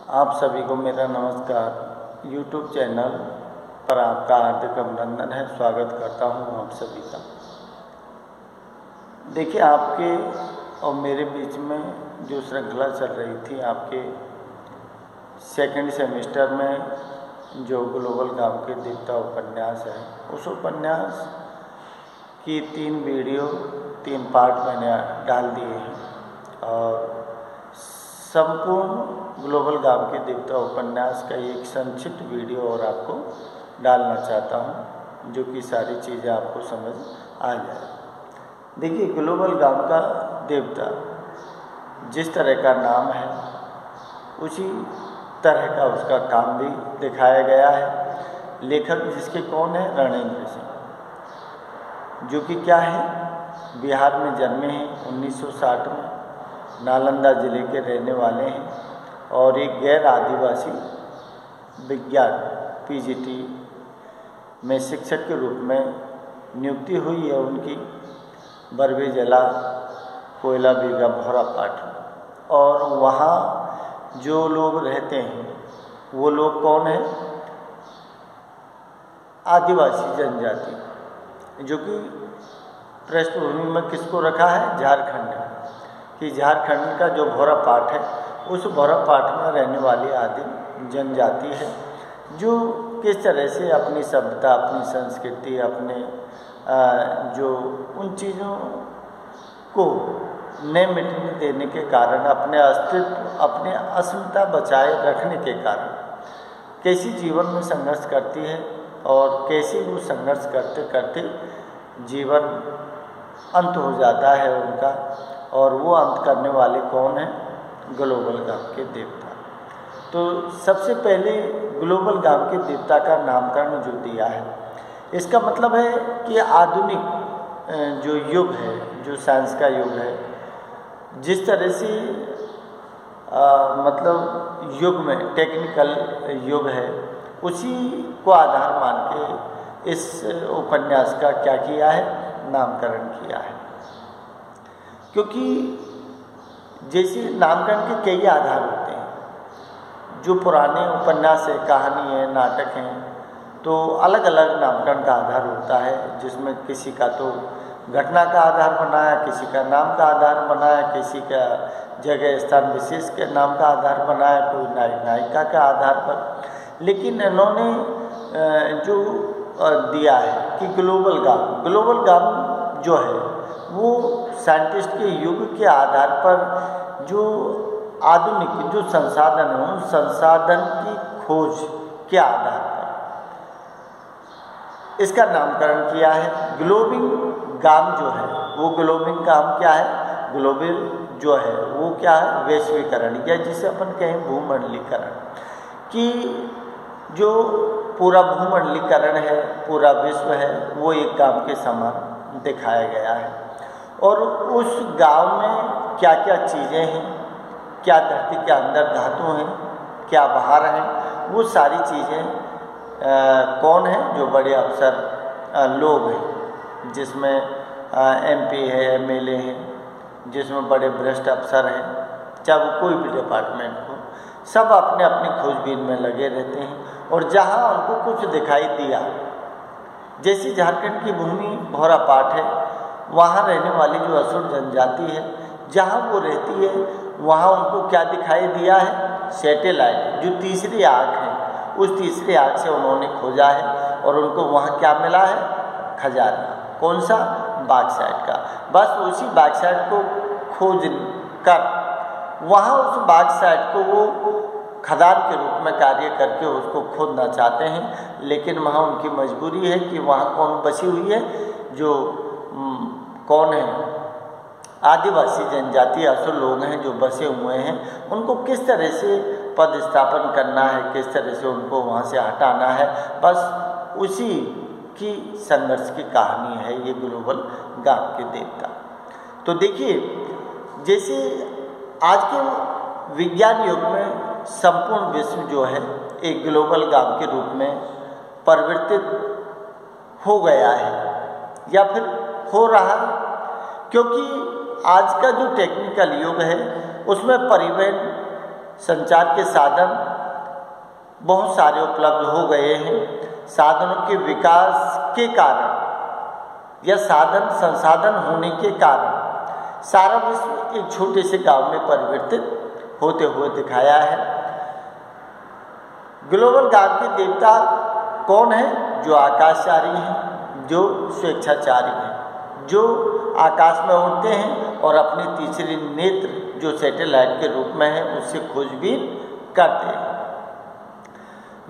आप सभी को मेरा नमस्कार। यूट्यूब चैनल पर आपका हार्दिक अभिनंदन है। स्वागत करता हूं आप सभी का। देखिए, आपके और मेरे बीच में जो श्रृंखला चल रही थी, आपके सेकंड सेमेस्टर में जो ग्लोबल गांव के देवता उपन्यास है, उस उपन्यास की 3 वीडियो 3 पार्ट मैंने डाल दिए हैं और संपूर्ण ग्लोबल गांव के देवता उपन्यास का एक संक्षिप्त वीडियो और आपको डालना चाहता हूं, जो कि सारी चीज़ें आपको समझ आ जाए। देखिए, ग्लोबल गांव का देवता जिस तरह का नाम है, उसी तरह का उसका काम भी दिखाया गया है। लेखक जिसके कौन है? रणेंद्र सिंह, जो कि क्या है, बिहार में जन्मे हैं 1960 में, नालंदा ज़िले के रहने वाले हैं और एक गैर आदिवासी विज्ञान पीजीटी में शिक्षक के रूप में नियुक्ति हुई है उनकी बरबे जिला कोयला बीघा भौरापाट। और वहाँ जो लोग रहते हैं वो लोग कौन हैं? आदिवासी जनजाति, जो कि पृष्ठभूमि में किसको रखा है? झारखंड, कि झारखंड का जो भौरापाट है, उस भौरापाट में रहने वाली आदिम जनजाति है, जो किस तरह से अपनी सभ्यता, अपनी संस्कृति, अपने जो उन चीज़ों को न मिटने देने के कारण, अपने अस्तित्व, अपने अस्मिता बचाए रखने के कारण कैसी जीवन में संघर्ष करती है और कैसे वो संघर्ष करते करते जीवन अंत हो जाता है उनका। और वो अंत करने वाले कौन हैं? ग्लोबल गांव के देवता। तो सबसे पहले ग्लोबल गांव के देवता का नामकरण जो दिया है, इसका मतलब है कि आधुनिक जो युग है, जो साइंस का युग है, जिस तरह से मतलब युग में टेक्निकल युग है, उसी को आधार मान के इस उपन्यास का क्या किया है? नामकरण किया है। क्योंकि जैसे नामकरण के कई आधार होते हैं, जो पुराने उपन्यास है, कहानी है, नाटक हैं, तो अलग अलग नामकरण का आधार होता है, जिसमें किसी का तो घटना का आधार बनाया, किसी का नाम का आधार बनाया, किसी का जगह स्थान विशेष के नाम का आधार बनाया, कोई नायक नायिका का आधार पर। लेकिन इन्होंने जो दिया है कि ग्लोबल गांव जो है, वो साइंटिस्ट के युग के आधार पर जो आधुनिक जो संसाधन है, उन संसाधन की खोज के आधार पर इसका नामकरण किया है। ग्लोबिंग गांव जो है, वो ग्लोबिंग गांव क्या है? ग्लोबल जो है वो क्या है? वैश्वीकरण, या जिसे अपन कहें भूमंडलीकरण, कि जो पूरा भूमंडलीकरण है, पूरा विश्व है, वो एक गांव के समान दिखाया गया है। और उस गांव में क्या क्या चीज़ें हैं, क्या धरती के अंदर धातु हैं, क्या बाहर हैं, वो सारी चीज़ें कौन है? जो बड़े अफसर लोग हैं, जिसमें एमपी है, एमएलए हैं, जिसमें बड़े भ्रष्ट अफसर हैं, चाहे वो कोई भी डिपार्टमेंट हो, सब अपने अपनी खोजबीन में लगे रहते हैं। और जहाँ उनको कुछ दिखाई दिया, जैसे झारखंड की भूमि भौरापाट है, वहाँ रहने वाली जो असुर जनजाति है, जहाँ वो रहती है, वहाँ उनको क्या दिखाई दिया है? सैटेलाइट, जो तीसरी आँख है, उस तीसरी आँख से उन्होंने खोजा है और उनको वहाँ क्या मिला है? खजाना। कौन सा? बॉक्साइट का। बस उसी बॉक्साइट को खोज कर वहाँ उस बॉक्साइट को वो खदान के रूप में कार्य करके उसको खोदना चाहते हैं। लेकिन वहाँ उनकी मजबूरी है कि वहाँ कौन बसी हुई है? जो कौन है? आदिवासी जनजाति, असुर लोग हैं जो बसे हुए हैं। उनको किस तरह से पदस्थापन करना है, किस तरह से उनको वहाँ से हटाना है, बस उसी की संघर्ष की कहानी है ये ग्लोबल गांव के देवता। तो देखिए, जैसे आज के विज्ञान युग में संपूर्ण विश्व जो है एक ग्लोबल गांव के रूप में परिवर्तित हो गया है, या फिर हो रहा है, क्योंकि आज का जो टेक्निकल युग है उसमें परिवहन संचार के साधन बहुत सारे उपलब्ध हो गए हैं। साधनों के विकास के कारण या साधन संसाधन होने के कारण सारा विश्व एक छोटे से गांव में परिवर्तित होते हुए दिखाया है। ग्लोबल गांव के देवता कौन है? जो आकाशचारी हैं, जो स्वेच्छाचारी हैं, जो आकाश में उड़ते हैं और अपनी तीसरी नेत्र जो सैटेलाइट के रूप में है उससे खोजबीन करते हैं,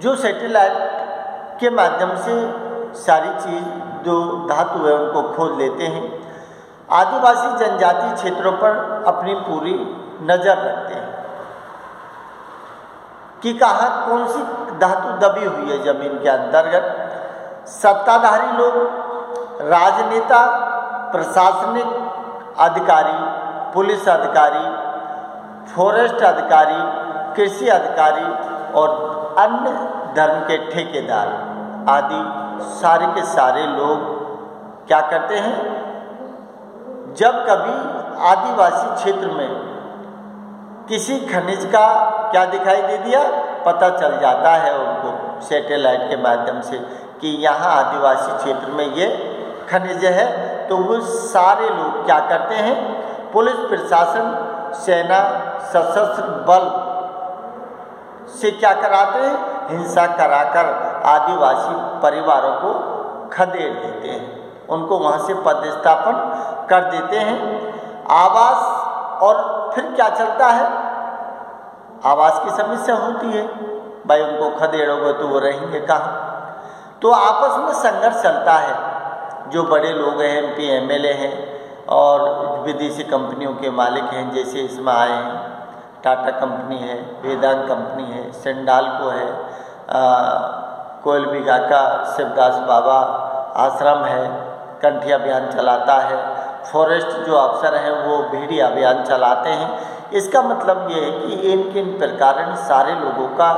जो सैटेलाइट के माध्यम से सारी चीज़ जो धातु है उनको खोज लेते हैं। आदिवासी जनजाति क्षेत्रों पर अपनी पूरी नज़र रखते हैं कि कहाँ कौन सी धातु दबी हुई है जमीन के अंतर्गत। सत्ताधारी लोग, राजनेता, प्रशासनिक अधिकारी, पुलिस अधिकारी, फॉरेस्ट अधिकारी, कृषि अधिकारी और अन्य धर्म के ठेकेदार आदि सारे के सारे लोग क्या करते हैं? जब कभी आदिवासी क्षेत्र में किसी खनिज का क्या दिखाई दे दिया, पता चल जाता है उनको सैटेलाइट के माध्यम से कि यहाँ आदिवासी क्षेत्र में ये खनिज है, तो वो सारे लोग क्या करते हैं? पुलिस प्रशासन, सेना, सशस्त्र बल से क्या कराते हैं? हिंसा कराकर आदिवासी परिवारों को खदेड़ देते हैं, उनको वहाँ से पदस्थापन कर देते हैं। आवास और फिर क्या चलता है? आवास की समस्या होती है, भाई उनको खदेड़ोगे तो वो रहेंगे कहाँ? तो आपस में संघर्ष चलता है। जो बड़े लोग हैं, MP MLA हैं और विदेशी कंपनियों के मालिक हैं, जैसे इसमें आए हैं, टाटा कंपनी है, वेदांत कंपनी है, सिंडाल्को है, कोयल बिघा का शिवदास बाबा आश्रम है, कंठी अभियान चलाता है, फॉरेस्ट जो अफसर हैं वो भेड़ी अभियान चलाते हैं। इसका मतलब ये है कि इन प्रकार सारे लोगों का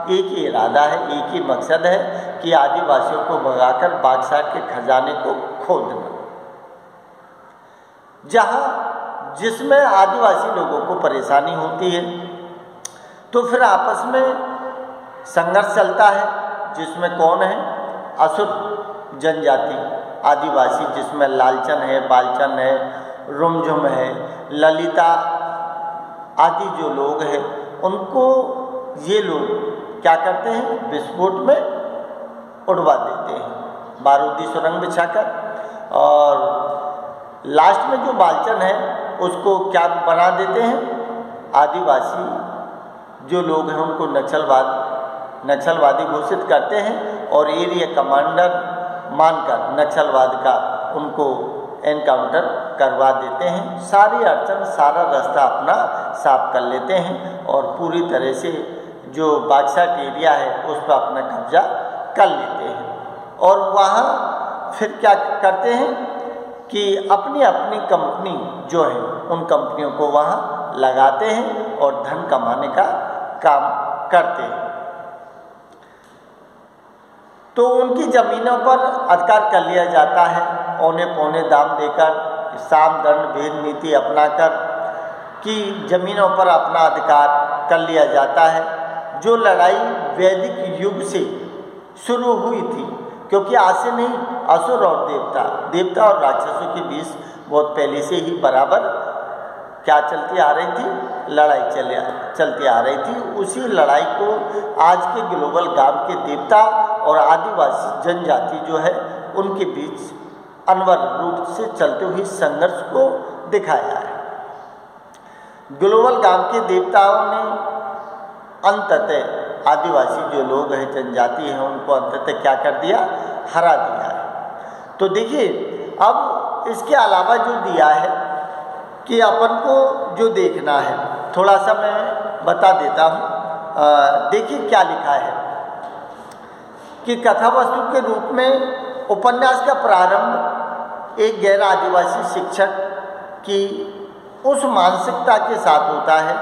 एक ही इरादा है, एक ही मकसद है कि आदिवासियों को भगाकर बाक्सार के खजाने को खोदना। जहाँ जिसमें आदिवासी लोगों को परेशानी होती है तो फिर आपस में संघर्ष चलता है, जिसमें कौन है? असुर जनजाति आदिवासी, जिसमें लालचन है, बालचन है, रुमझुम है, ललिता आदि जो लोग हैं, उनको ये लोग क्या करते हैं? विस्फोट में उड़वा देते हैं, बारूदी सुरंग बिछाकर। और लास्ट में जो बालचन है उसको क्या बना देते हैं? आदिवासी जो लोग हैं उनको नक्सलवादी घोषित करते हैं और एरिया कमांडर मानकर नक्सलवाद का उनको एनकाउंटर करवा देते हैं। सारी अड़चन, सारा रास्ता अपना साफ कर लेते हैं और पूरी तरह से जो बाक्सार एरिया है उस पर अपना कब्जा कर लेते हैं। और वहाँ फिर क्या करते हैं कि अपनी अपनी कंपनी जो है उन कंपनियों को वहाँ लगाते हैं और धन कमाने का काम करते हैं। तो उनकी ज़मीनों पर अधिकार कर लिया जाता है, औने पौने दाम देकर, साम दंड भेद नीति अपनाकर कि ज़मीनों पर अपना अधिकार कर लिया जाता है। जो लड़ाई वैदिक युग से शुरू हुई थी, क्योंकि आज से नहीं, असुर और देवता और राक्षसों के बीच बहुत पहले से ही बराबर क्या चलती आ रही थी? लड़ाई चलती आ रही थी। उसी लड़ाई को आज के ग्लोबल गांव के देवता और आदिवासी जनजाति जो है उनके बीच अनवर रूप से चलते हुए संघर्ष को दिखाया है। ग्लोबल गांव के देवताओं ने अंततः आदिवासी जो लोग हैं, जनजाति हैं, उनको अंततः क्या कर दिया? हरा दिया है। तो देखिए, अब इसके अलावा जो दिया है कि अपन को जो देखना है, थोड़ा सा मैं बता देता हूँ। देखिए क्या लिखा है कि कथा वस्तु के रूप में उपन्यास का प्रारंभ एक गैर आदिवासी शिक्षक की उस मानसिकता के साथ होता है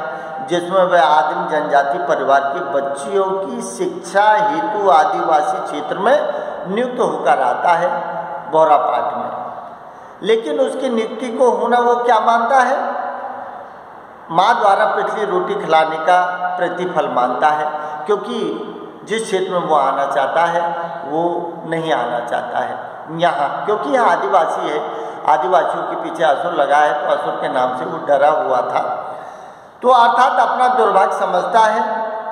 जिसमें वह आदिम जनजाति परिवार की बच्चियों की शिक्षा हेतु आदिवासी क्षेत्र में नियुक्त होकर आता है बोरापाट में। लेकिन उसकी नियुक्ति को होना वो क्या मानता है? माँ द्वारा पिछली रोटी खिलाने का प्रतिफल मानता है, क्योंकि जिस क्षेत्र में वो आना चाहता है वो नहीं आना चाहता है यहाँ, क्योंकि यहाँ आदिवासी है, आदिवासियों के पीछे असुर लगा है, तो असुर के नाम से वो डरा हुआ था। तो अर्थात अपना दुर्भाग्य समझता है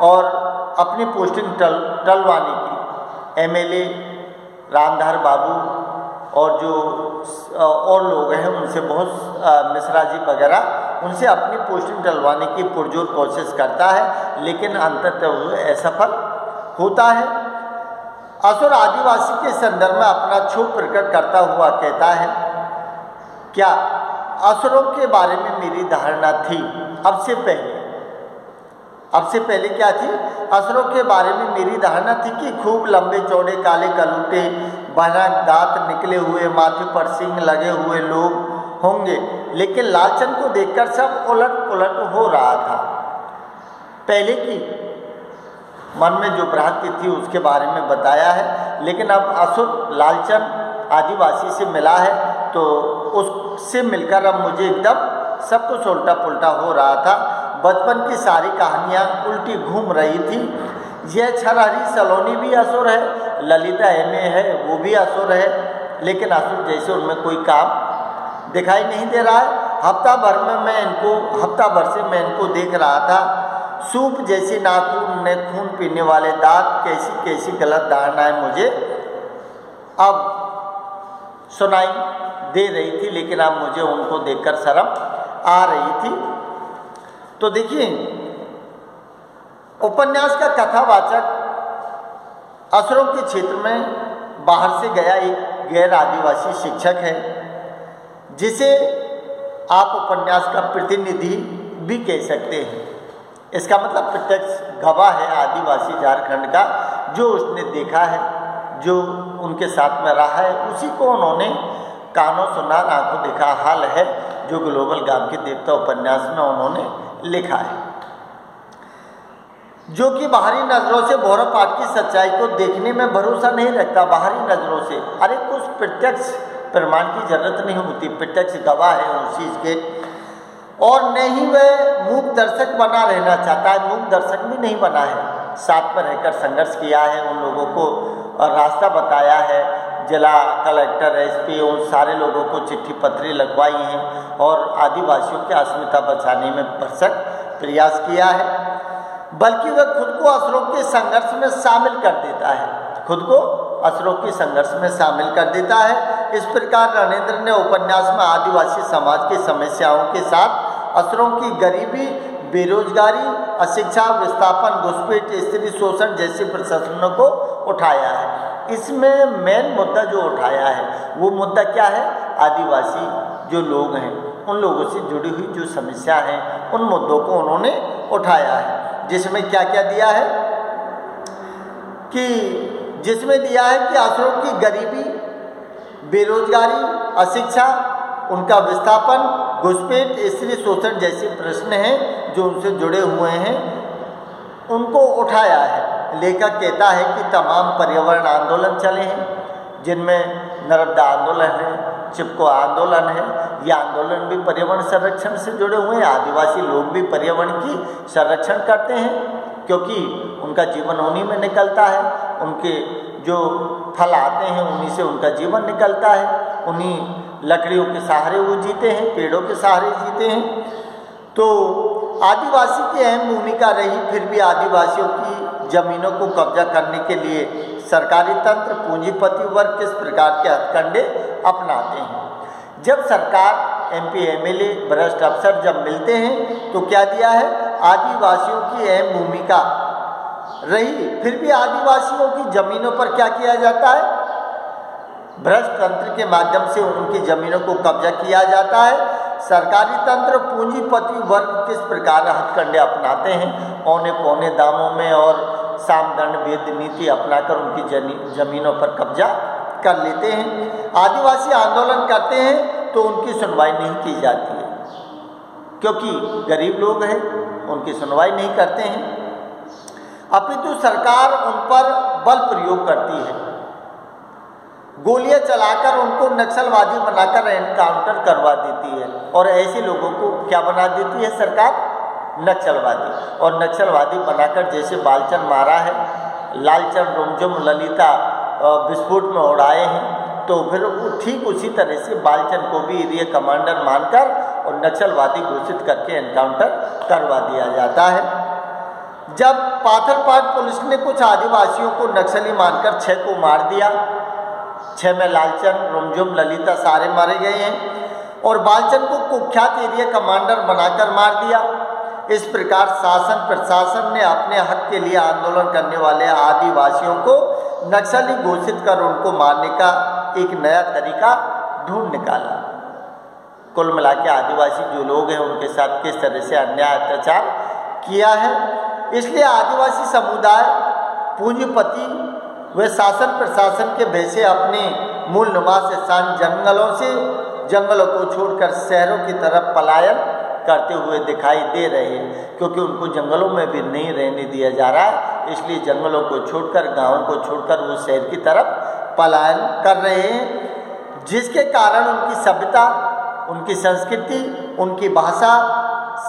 और अपनी पोस्टिंग टलवाने की एमएलए रामधार बाबू और जो और लोग हैं उनसे बहुत मिश्रा जी वगैरह उनसे अपनी पोस्टिंग टलवाने की पुरजोर कोशिश करता है, लेकिन अंततः वो असफल होता है। असुर आदिवासी के संदर्भ में अपना क्षोभ प्रकट करता हुआ कहता है, क्या असुरों के बारे में मेरी धारणा थी अब से पहले क्या थी? असुरों के बारे में मेरी धारणा थी कि खूब लंबे चौड़े काले कलूटे, भयानक दांत निकले हुए, माथे पर सींग लगे हुए लोग होंगे, लेकिन लालचन को देखकर सब उलट पुलट हो रहा था। पहले की मन में जो भ्रांति थी उसके बारे में बताया है, लेकिन अब असुर लालचन आदिवासी से मिला है तो उससे मिलकर अब मुझे एकदम सब कुछ उल्टा पुल्टा हो रहा था। बचपन की सारी कहानियाँ उल्टी घूम रही थी। यह छरहरी सलोनी भी असुर है, ललिता एमे है वो भी असुर है, लेकिन असुर जैसे उनमें कोई काम दिखाई नहीं दे रहा है। हफ्ता भर से मैं इनको देख रहा था। सूप जैसी नाखून ने खून पीने वाले दांत, कैसी कैसी गलत धारणाएं मुझे अब सुनाई दे रही थी, लेकिन अब मुझे उनको देखकर शर्म आ रही थी। तो देखिए, उपन्यास का कथावाचक असुरों के क्षेत्र में बाहर से गया एक गैर आदिवासी शिक्षक है, जिसे आप उपन्यास का प्रतिनिधि भी कह सकते हैं। इसका मतलब प्रत्यक्ष गवाह है आदिवासी झारखंड का, जो उसने देखा है, जो उनके साथ में रहा है, उसी को उन्होंने कानों सुना आंखों देखा हाल है, जो ग्लोबल गांव के देवता उपन्यास में उन्होंने लिखा है। जो कि बाहरी नज़रों से भौरा पाठ की सच्चाई को देखने में भरोसा नहीं रखता। बाहरी नज़रों से अरे कुछ प्रत्यक्ष प्रमाण की जरूरत नहीं होती, प्रत्यक्ष गवाह है उस चीज़ के, और नहीं वह मूक दर्शक बना रहना चाहता है, मूक दर्शक भी नहीं बना है, साथ में रहकर संघर्ष किया है, उन लोगों को रास्ता बताया है, जिला कलेक्टर एसपी उन सारे लोगों को चिट्ठी पत्री लगवाई हैं और आदिवासियों की अस्मिता बचाने में भरसक प्रयास किया है। बल्कि वह खुद को असुरों के संघर्ष में शामिल कर देता है, खुद को असुरों के संघर्ष में शामिल कर देता है। इस प्रकार रणेंद्र ने उपन्यास में आदिवासी समाज की समस्याओं के साथ असुरों की गरीबी, बेरोजगारी, अशिक्षा, विस्थापन, घुसपैठ, स्त्री शोषण जैसे प्रश्नों को उठाया है। इसमें मेन मुद्दा जो उठाया है वो मुद्दा क्या है? आदिवासी जो लोग हैं उन लोगों से जुड़ी हुई जो समस्या हैं उन मुद्दों को उन्होंने उठाया है। जिसमें क्या क्या दिया है कि जिसमें दिया है कि असुरों की गरीबी, बेरोजगारी, अशिक्षा, उनका विस्थापन, घुसपैठ, स्त्री शोषण जैसे प्रश्न हैं जो उनसे जुड़े हुए हैं उनको उठाया है। लेखक कहता है कि तमाम पर्यावरण आंदोलन चले हैं, जिनमें नर्मदा आंदोलन है, चिपको आंदोलन है, ये आंदोलन भी पर्यावरण संरक्षण से जुड़े हुए हैं। आदिवासी लोग भी पर्यावरण की संरक्षण करते हैं क्योंकि उनका जीवन उन्हीं में निकलता है, उनके जो फल आते हैं उन्हीं से उनका जीवन निकलता है, उन्हीं लकड़ियों के सहारे वो जीते हैं, पेड़ों के सहारे जीते हैं। तो आदिवासी की अहम भूमिका रही, फिर भी आदिवासियों की जमीनों को कब्जा करने के लिए सरकारी तंत्र, पूंजीपति वर्ग किस प्रकार के हथकंडे अपनाते हैं। जब सरकार, एमपी, एमएलए, भ्रष्ट अफसर जब मिलते हैं तो क्या दिया है? आदिवासियों की अहम भूमिका रही, फिर भी आदिवासियों की जमीनों पर क्या किया जाता है? भ्रष्ट तंत्र के माध्यम से उनकी जमीनों को कब्जा किया जाता है। सरकारी तंत्र, पूंजीपति वर्ग किस प्रकार हथकंडे अपनाते हैं, औने पौने दामों में और सामदंड भेद नीति अपनाकर उनकी जमीनों पर कब्जा कर लेते हैं। आदिवासी आंदोलन करते हैं तो उनकी सुनवाई नहीं की जाती है, क्योंकि गरीब लोग हैं, उनकी सुनवाई नहीं करते हैं, अपितु सरकार उन पर बल प्रयोग करती है। गोलियां चलाकर उनको नक्सलवादी बनाकर एनकाउंटर करवा देती है और ऐसे लोगों को क्या बना देती है सरकार? नक्सलवादी। और नक्सलवादी बनाकर जैसे बालचंद मारा है, लालचंद, रुमझुम, ललिता विस्फोट में उड़ाए हैं, तो फिर ठीक उसी तरह से बालचंद को भी एरिया कमांडर मानकर और नक्सलवादी घोषित करके एनकाउंटर करवा दिया जाता है। जब पाथरपाट पुलिस ने कुछ आदिवासियों को नक्सली मानकर 6 को मार दिया, 6 में लालचंद, रुमझुम, ललिता सारे मारे गए हैं और बालचंद को कुख्यात एरिया कमांडर बनाकर मार दिया। इस प्रकार शासन प्रशासन ने अपने हक के लिए आंदोलन करने वाले आदिवासियों को नक्सली घोषित कर उनको मारने का एक नया तरीका ढूंढ निकाला। कुल मिला के आदिवासी जो लोग हैं उनके साथ किस तरह से अन्याय अत्याचार किया है। इसलिए आदिवासी समुदाय पूंजीपति व शासन प्रशासन के भय से अपने मूल निवास स्थान जंगलों को छोड़कर शहरों की तरफ पलायन करते हुए दिखाई दे रहे हैं, क्योंकि उनको जंगलों में भी नहीं रहने दिया जा रहा है। इसलिए जंगलों को छोड़कर, गाँवों को छोड़कर वो शहर की तरफ पलायन कर रहे हैं, जिसके कारण उनकी सभ्यता, उनकी संस्कृति, उनकी भाषा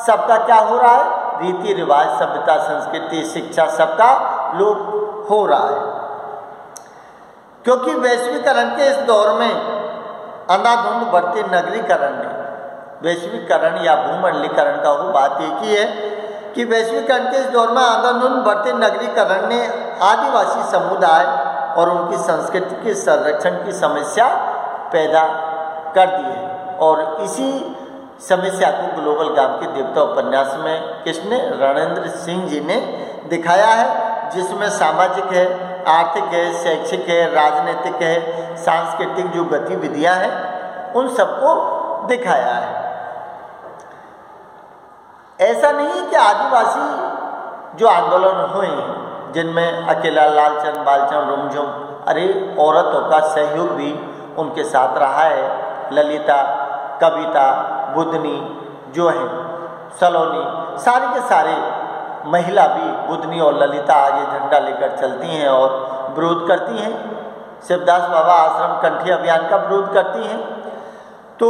सबका क्या हो रहा है? रीति रिवाज, सभ्यता, संस्कृति, शिक्षा सबका लोप हो रहा है। क्योंकि वैश्वीकरण के इस दौर में अंधाधुंध बढ़ते नगरीकरण ने, वैश्वीकरण या भूमंडलीकरण का वो बात एक ही है कि वैश्वीकरण के इस दौर में अंधाधुंध बढ़ते नगरीकरण ने आदिवासी समुदाय और उनकी संस्कृति के संरक्षण की समस्या पैदा कर दी है। और इसी समस्या को ग्लोबल गांव के देवता उपन्यास में किसने? रणेंद्र सिंह जी ने दिखाया है, जिसमें सामाजिक है, आर्थिक है, शैक्षिक है, राजनीतिक है, सांस्कृतिक जो गतिविधियां हैं उन सबको दिखाया है। ऐसा नहीं कि आदिवासी जो आंदोलन हुए जिनमें अकेला लालचंद, बालचंद, रुमझुम, अरे औरतों का सहयोग भी उनके साथ रहा है। ललिता, कविता, बुधनी जो हैं, सलोनी, सारे के सारे महिला भी, बुधनी और ललिता आगे झंडा लेकर चलती हैं और विरोध करती हैं। शिवदास बाबा आश्रम कंठी अभियान का विरोध करती हैं। तो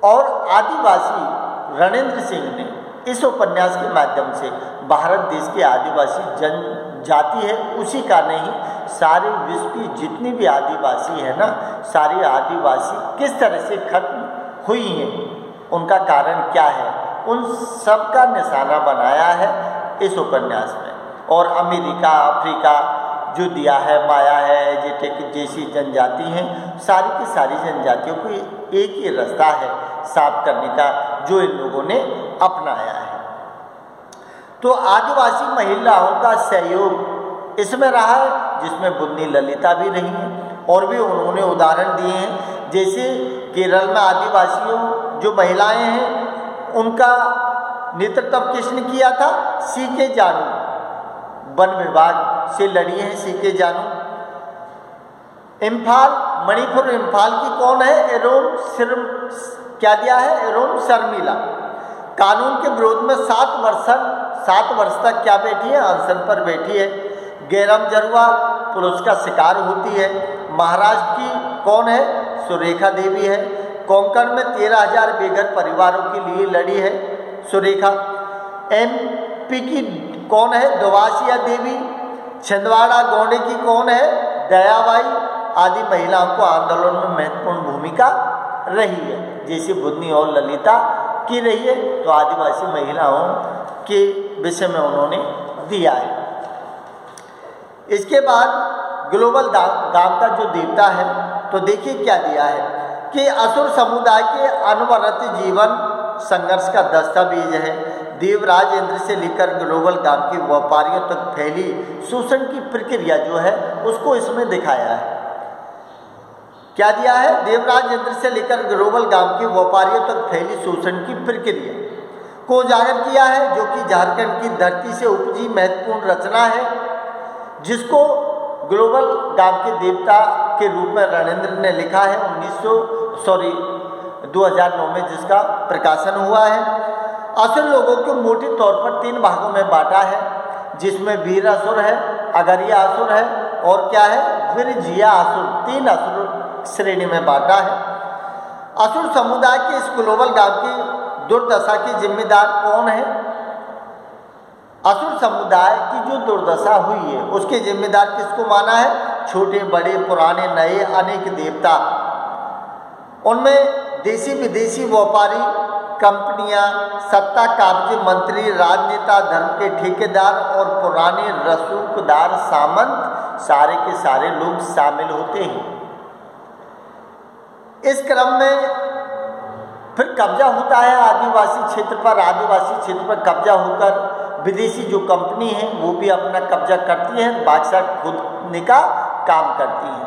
और आदिवासी रणेंद्र सिंह ने इस उपन्यास के माध्यम से भारत देश की आदिवासी जनजाति है उसी का नहीं, सारे विश्व की जितनी भी आदिवासी है ना, सारी आदिवासी किस तरह से खत्म हुई हैं, उनका कारण क्या है, उन सब का निशाना बनाया है इस उपन्यास में। और अमेरिका, अफ्रीका जो दिया है, माया है, एजिटेक जैसी जनजाति हैं, सारी की सारी जनजातियों को एक ही रास्ता है साफ करने का जो इन लोगों ने अपनाया है। तो आदिवासी महिलाओं का सहयोग इसमें रहा है, जिसमें बुधनी ललिता भी रही हैं और भी उन्होंने उदाहरण दिए हैं। जैसे केरल में आदिवासियों जो महिलाएं हैं उनका नेतृत्व किसने किया था? सीके जानू, वन विभाग से लड़ी हैं सीके जानू। इम्फाल, मणिपुर इम्फाल की कौन है? एरोम क्या दिया है? एरोम शर्मिला। कानून के विरोध में 7 वर्ष तक क्या बैठी है? अनशन पर बैठी है। गैरम जरुआ पुलिस का शिकार होती है। महाराष्ट्र की कौन है? सुरेखा देवी है। कोंकण में 13,000 बेघर परिवारों के लिए लड़ी है सुरेखा। MP की कौन है? दोवासिया देवी। छिंदवाड़ा गोंडे की कौन है? दयाबाई। आदि महिलाओं को आंदोलन में महत्वपूर्ण भूमिका रही है, जैसे बुधनी और ललिता की रही है। तो आदिवासी महिलाओं के विषय में उन्होंने दिया है। इसके बाद ग्लोबल गांव का जो देवता है, तो देखिए क्या दिया है कि असुर समुदाय के अनवरत जीवन संघर्ष का दस्तावेज है। देवराज इंद्र से लेकर ग्लोबल गांव के व्यापारियों तक फैली शोषण की प्रक्रिया जो है उसको इसमें दिखाया है। क्या दिया है? देवराज इंद्र से लेकर ग्लोबल गांव के व्यापारियों तक फैली शोषण की प्रक्रिया को उजागर किया है, जो कि झारखंड की धरती से उपजी महत्वपूर्ण रचना है, जिसको ग्लोबल गांव के देवता के रूप में रणेंद्र ने लिखा है 2009 में जिसका प्रकाशन हुआ है। असुर लोगों को मोटे तौर पर 3 भागों में बांटा है, जिसमें वीर असुर है, अगरिया असुर है और क्या है? विरजिया असुर, 3 असुर श्रेणी में बांटा है। असुर समुदाय के इस ग्लोबल गांव की दुर्दशा की जिम्मेदार कौन है? असुर समुदाय की जो दुर्दशा हुई है उसके जिम्मेदार किसको माना है? छोटे बड़े पुराने नए अनेक देवता, उनमें देशी विदेशी व्यापारी, कंपनियां, सत्ता काब्ज मंत्री, राजनेता, धर्म के ठेकेदार और पुराने रसूखदार सामंत, सारे के सारे लोग शामिल होते हैं। इस क्रम में फिर कब्जा होता है आदिवासी क्षेत्र पर। आदिवासी क्षेत्र पर कब्जा होकर विदेशी जो कंपनी है वो भी अपना कब्जा करती है, बादशाह खुदने का काम करती है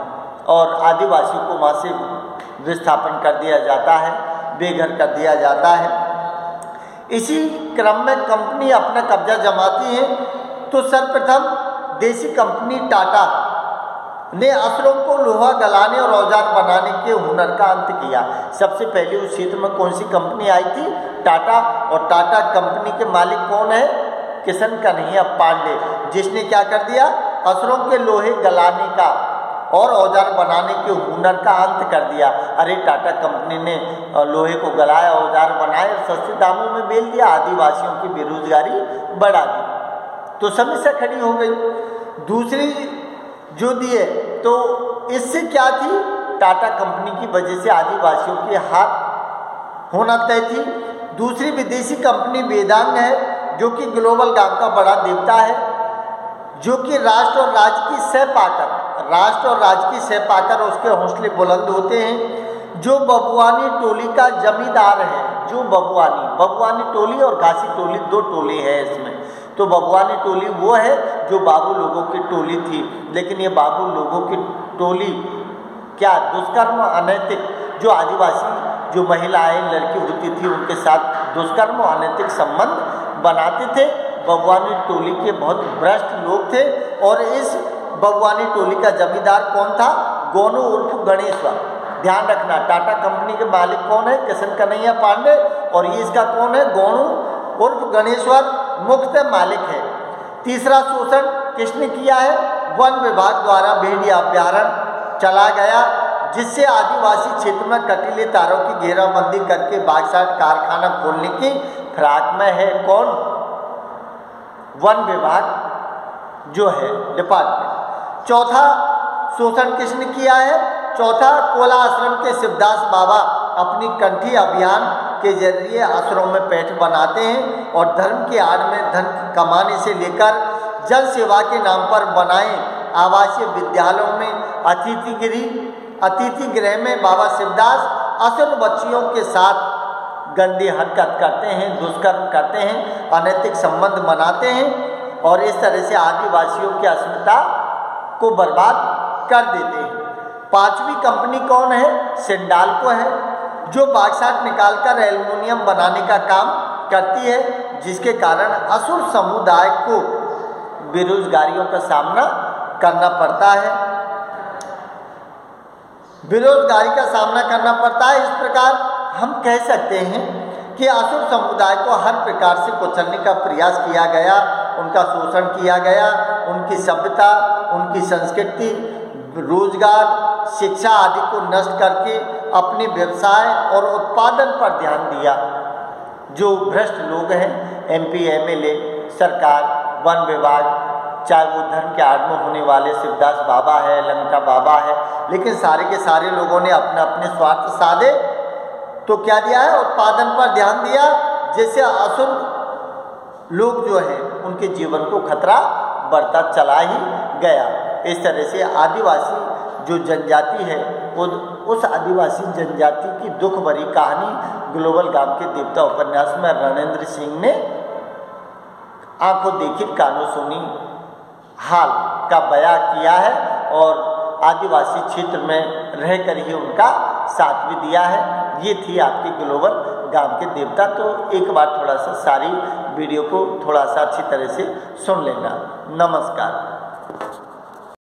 और आदिवासियों को वहाँ से विस्थापन कर दिया जाता है, बेघर कर दिया जाता है। इसी क्रम में कंपनी अपना कब्जा जमाती है तो सर्वप्रथम देसी कंपनी टाटा ने असुरों को लोहा गलाने और औजार बनाने के हुनर का अंत किया। सबसे पहले उस क्षेत्र में कौन सी कंपनी आई थी? टाटा। और टाटा कंपनी के मालिक कौन है? किशन कन्हैया पांडे, जिसने क्या कर दिया? असुरों के लोहे गलाने का और औजार बनाने के हुनर का अंत कर दिया। अरे टाटा कंपनी ने लोहे को गलाया, औजार बनाए और सस्ते दामों में बेच दिया, आदिवासियों की बेरोजगारी बढ़ा दी, तो समस्या खड़ी हो गई। दूसरी जो दिए तो इससे क्या थी? टाटा कंपनी की वजह से आदिवासियों की हार होना तय थी। दूसरी विदेशी कंपनी वेदांग है, जो कि ग्लोबल गांव का बड़ा देवता है, जो कि राष्ट्र और राज्य की सह पाकर उसके हौसले बुलंद होते हैं। जो बबुआनी टोली का जमींदार है, जो बबुआनी टोली और घासी टोली, 2 टोली है इसमें। तो बबुआनी टोली वो है जो बाबू लोगों की टोली थी, लेकिन ये बाबू लोगों की टोली क्या दुष्कर्म, अनैतिक, जो आदिवासी जो महिलाएं लड़की होती थी उनके साथ दुष्कर्म और अनैतिक संबंध बनाते थे। बबुआनी टोली के बहुत भ्रष्ट लोग थे और इस बबुआनी टोली का जमींदार कौन था? गोनू उर्फ गणेश्वर। ध्यान रखना, टाटा कंपनी के मालिक कौन है? किशन कन्हैया पांडे, और ये इसका कौन है? गोनू उर्फ गणेश्वर मुख्य मालिक है। तीसरा शोषण किसने किया है? वन विभाग द्वारा भेड़िया अभ्यारण्य चला गया, जिससे आदिवासी क्षेत्र में कटीले तारों की घेराबंदी करके बाक्साइट कारखाना खोलने की फिराक में है। कौन? वन विभाग जो है डिपार्टमेंट। चौथा शोषण किसने किया है? चौथा, कोला आश्रम के शिवदास बाबा अपनी कंठी अभियान के जरिए असुरों में पैठ बनाते हैं और धर्म की आड़ में धन कमाने से लेकर जन सेवा के नाम पर बनाए आवासीय विद्यालयों में अतिथि गृह में बाबा शिवदास असुर बच्चियों के साथ गंदी हरकत करते हैं, दुष्कर्म करते हैं, अनैतिक संबंध बनाते हैं और इस तरह से आदिवासियों की अस्मिता को बर्बाद कर देते हैं। 5वीं कंपनी कौन है? सिंडाल्को है, जो बाक्साइट निकालकर एल्युमिनियम बनाने का काम करती है, जिसके कारण असुर समुदाय को बेरोजगारियों का सामना करना पड़ता है। बेरोजगारी का सामना करना पड़ता है। इस प्रकार हम कह सकते हैं कि असुर समुदाय को हर प्रकार से कुचलने का प्रयास किया गया, उनका शोषण किया गया, उनकी सभ्यता, उनकी संस्कृति, रोजगार, शिक्षा आदि को नष्ट करके अपने व्यवसाय और उत्पादन पर ध्यान दिया। जो भ्रष्ट लोग हैं, MP, MLA, सरकार, वन विभाग, चाहे वो धर्म के आड़ में होने वाले शिवदास बाबा है, लंगटा बाबा है, लेकिन सारे के सारे लोगों ने अपने अपने स्वार्थ साधे तो क्या दिया है? उत्पादन पर ध्यान दिया, जैसे असुर लोग जो है उनके जीवन को खतरा बढ़ता चला ही गया। इस तरह से आदिवासी जो जनजाति है वो उस आदिवासी जनजाति की दुख भरी कहानी ग्लोबल गांव के देवता उपन्यास में रणेंद्र सिंह ने आंखों देखी कानों सुनी हाल का बयां किया है और आदिवासी क्षेत्र में रहकर ही उनका साथ भी दिया है। ये थी आपकी ग्लोबल गांव के देवता। तो एक बार थोड़ा सा सारी वीडियो को थोड़ा सा अच्छी तरह से सुन लेना। नमस्कार।